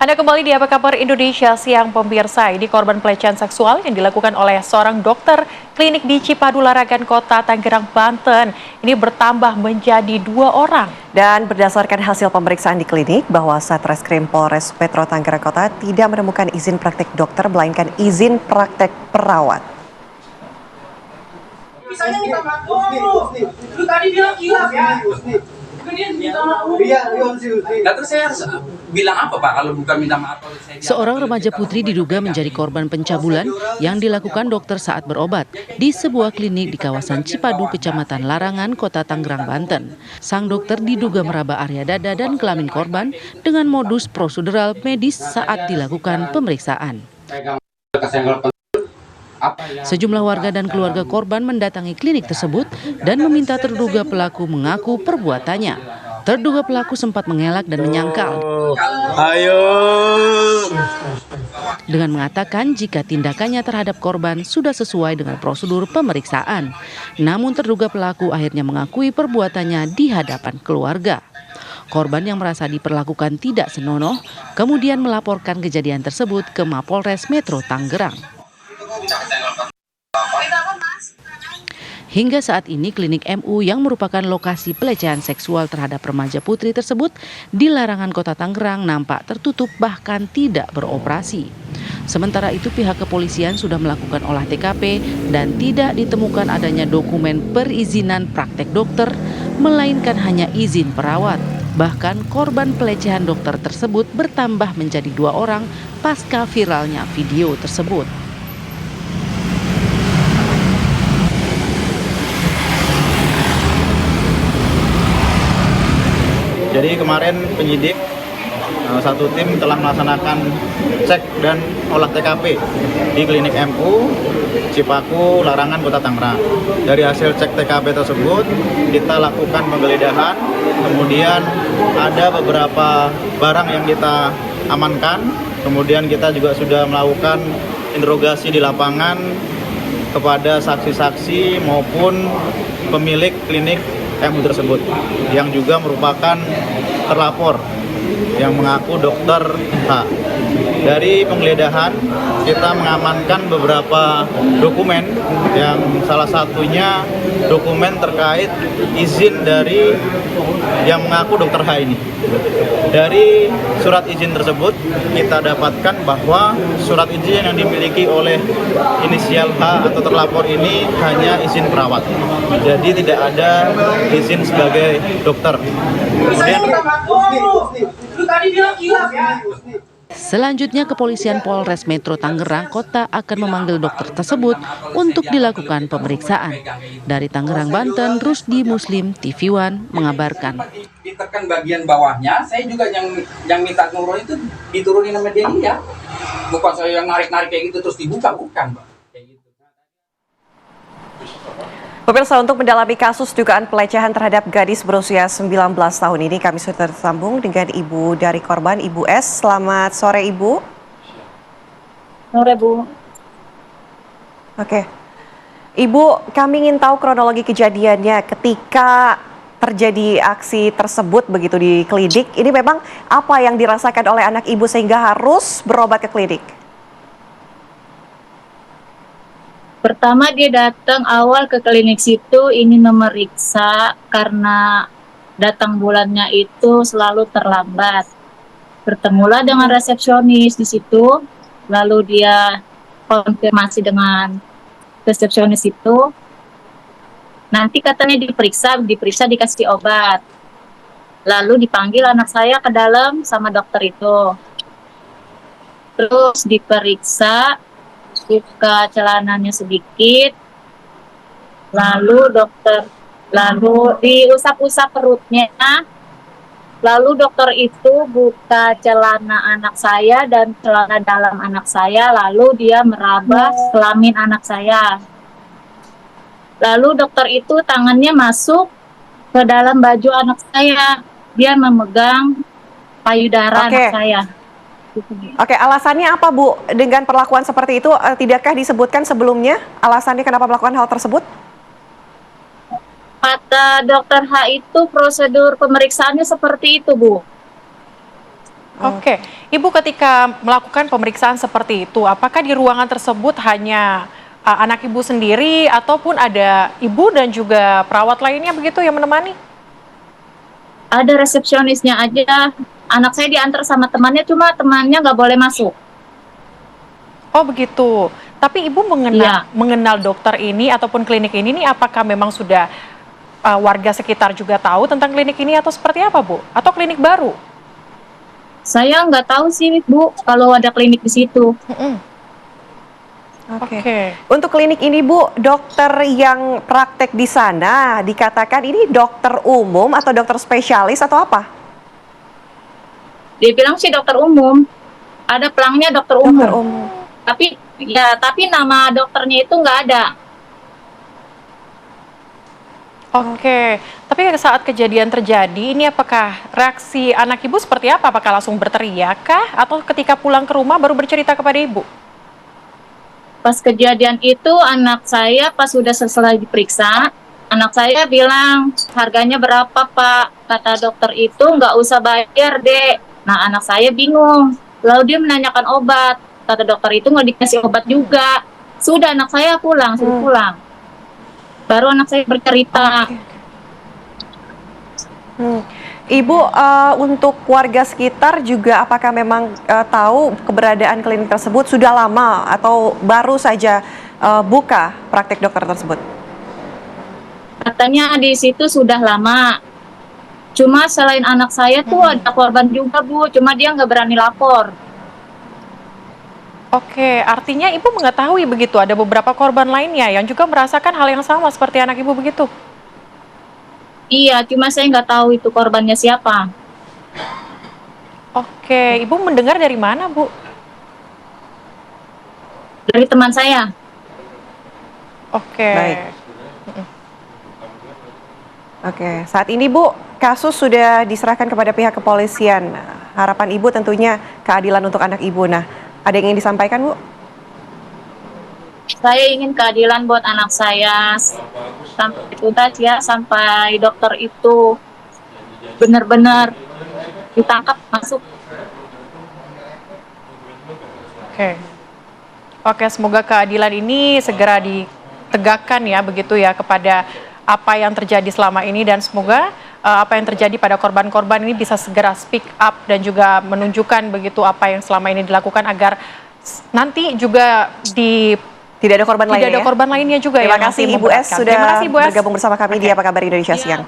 Anda kembali di Apa Kabar Indonesia siang pemirsa. Ini korban pelecehan seksual yang dilakukan oleh seorang dokter klinik di Cipadu Larangan Kota Tangerang, Banten. Ini bertambah menjadi 2 orang. Dan berdasarkan hasil pemeriksaan di klinik bahwa Satreskrim Polres Metro Tangerang Kota tidak menemukan izin praktek dokter melainkan izin praktek perawat. Misalnya minta maaf, lu tadi bilang hilaf ya. Nah, terus saya harus bilang apa Pak kalau bukan minta maaf? Seorang remaja putri diduga menjadi korban pencabulan yang dilakukan dokter saat berobat di sebuah klinik di kawasan Cipadu, Kecamatan Larangan, Kota Tangerang, Banten. Sang dokter diduga meraba area dada dan kelamin korban dengan modus prosedural medis saat dilakukan pemeriksaan. Sejumlah warga dan keluarga korban mendatangi klinik tersebut dan meminta terduga pelaku mengaku perbuatannya. Terduga pelaku sempat mengelak dan menyangkal dengan mengatakan jika tindakannya terhadap korban sudah sesuai dengan prosedur pemeriksaan. Namun terduga pelaku akhirnya mengakui perbuatannya di hadapan keluarga. Korban yang merasa diperlakukan tidak senonoh kemudian melaporkan kejadian tersebut ke Mapolres Metro Tangerang. Hingga saat ini klinik MU yang merupakan lokasi pelecehan seksual terhadap remaja putri tersebut di Larangan Kota Tangerang nampak tertutup bahkan tidak beroperasi. Sementara itu pihak kepolisian sudah melakukan olah TKP dan tidak ditemukan adanya dokumen perizinan praktek dokter melainkan hanya izin perawat. Bahkan korban pelecehan dokter tersebut bertambah menjadi 2 orang pasca viralnya video tersebut. Jadi kemarin penyidik satu tim telah melaksanakan cek dan olah TKP di klinik MU Cipaku Larangan Kota Tangerang. Dari hasil cek TKP tersebut kita lakukan penggeledahan, kemudian ada beberapa barang yang kita amankan, kemudian kita juga sudah melakukan interogasi di lapangan kepada saksi-saksi maupun pemilik klinik MU tersebut yang juga merupakan terlapor yang mengaku dokter H. Dari penggeledahan kita mengamankan beberapa dokumen yang salah satunya dokumen terkait izin dari yang mengaku dokter H ini. Dari surat izin tersebut kita dapatkan bahwa surat izin yang dimiliki oleh inisial H atau terlapor ini hanya izin perawat. Jadi tidak ada izin sebagai dokter. Kemudian Lu tadi bilang hilaf ya. Selanjutnya kepolisian Polres Metro Tangerang Kota akan memanggil dokter tersebut untuk dilakukan pemeriksaan. Dari Tangerang, Banten, Rusdi Muslim, TV One mengabarkan. Ditekan bagian bawahnya, saya juga yang minta nurun itu diturunin sama dia. Bukan saya yang narik-narik kayak gitu terus dibuka, bukan Pak. Pemirsa, untuk mendalami kasus dugaan pelecehan terhadap gadis berusia 19 tahun ini, kami sudah tersambung dengan ibu dari korban, Ibu S. Selamat sore, Ibu. Sore, Bu. Oke. Ibu, kami ingin tahu kronologi kejadiannya ketika terjadi aksi tersebut begitu di klinik. Ini memang apa yang dirasakan oleh anak ibu sehingga harus berobat ke klinik? Pertama dia datang awal ke klinik situ ingin memeriksa karena datang bulannya itu selalu terlambat. Bertemulah dengan resepsionis di situ, lalu dia konfirmasi dengan resepsionis itu. Nanti katanya diperiksa dikasih obat. Lalu dipanggil anak saya ke dalam sama dokter itu. Terus diperiksa, buka celananya sedikit, lalu diusap-usap perutnya, lalu dokter itu buka celana anak saya dan celana dalam anak saya, lalu dia meraba kelamin anak saya. Lalu dokter itu tangannya masuk ke dalam baju anak saya, dia memegang payudara anak saya. Oke, alasannya apa Bu dengan perlakuan seperti itu? Tidakkah disebutkan sebelumnya alasannya kenapa melakukan hal tersebut? Kata dokter H itu prosedur pemeriksaannya seperti itu, Bu. Oke, Ibu ketika melakukan pemeriksaan seperti itu, apakah di ruangan tersebut hanya anak Ibu sendiri ataupun ada Ibu dan juga perawat lainnya begitu yang menemani? Ada resepsionisnya aja. Anak saya diantar sama temannya, cuma temannya nggak boleh masuk. Oh begitu. Tapi Ibu Iya. mengenal dokter ini ataupun klinik ini nih, apakah memang sudah warga sekitar juga tahu tentang klinik ini atau seperti apa, Bu? Atau klinik baru? Saya nggak tahu sih, Bu, kalau ada klinik di situ. Mm-mm. Oke. Oke. Untuk klinik ini Bu, dokter yang praktek di sana dikatakan ini dokter umum atau dokter spesialis atau apa? Dia bilang sih dokter umum. Ada pelangnya dokter umum. Dokter umum. Tapi nama dokternya itu nggak ada. Oke, tapi saat kejadian terjadi, ini apakah reaksi anak Ibu seperti apa? Apakah langsung berteriak kah? Atau ketika pulang ke rumah baru bercerita kepada Ibu? Pas kejadian itu anak saya pas sudah selesai diperiksa, anak saya bilang harganya berapa Pak? Kata dokter itu nggak usah bayar Dek. Nah anak saya bingung. Lalu dia menanyakan obat. Kata dokter itu nggak dikasih obat juga. Sudah anak saya pulang, suruh pulang. Baru anak saya bercerita. Ibu, untuk warga sekitar juga apakah memang tahu keberadaan klinik tersebut sudah lama atau baru saja buka praktek dokter tersebut? Katanya di situ sudah lama. Cuma selain anak saya tuh ada korban juga Bu, cuma dia nggak berani lapor. Oke, artinya Ibu mengetahui begitu ada beberapa korban lainnya yang juga merasakan hal yang sama seperti anak Ibu begitu? Iya, cuma saya nggak tahu itu korbannya siapa. Oke, Ibu mendengar dari mana, Bu? Dari teman saya. Oke. Baik. Oke, saat ini Bu, kasus sudah diserahkan kepada pihak kepolisian. Harapan Ibu tentunya keadilan untuk anak Ibu. Nah, ada yang ingin disampaikan Bu? Saya ingin keadilan buat anak saya. Sampai tuntas ya, sampai dokter itu benar-benar ditangkap masuk. Oke. Oke, semoga keadilan ini segera ditegakkan ya begitu ya kepada apa yang terjadi selama ini dan semoga apa yang terjadi pada korban-korban ini bisa segera speak up dan juga menunjukkan begitu apa yang selama ini dilakukan agar nanti juga Tidak ada korban lainnya. tidak ada korban lainnya juga Terima yang kasih nanti Ibu S memberatkan. sudah Terima kasih, Bu S. bergabung bersama kami di Oke. Apa Kabar Indonesia Siang.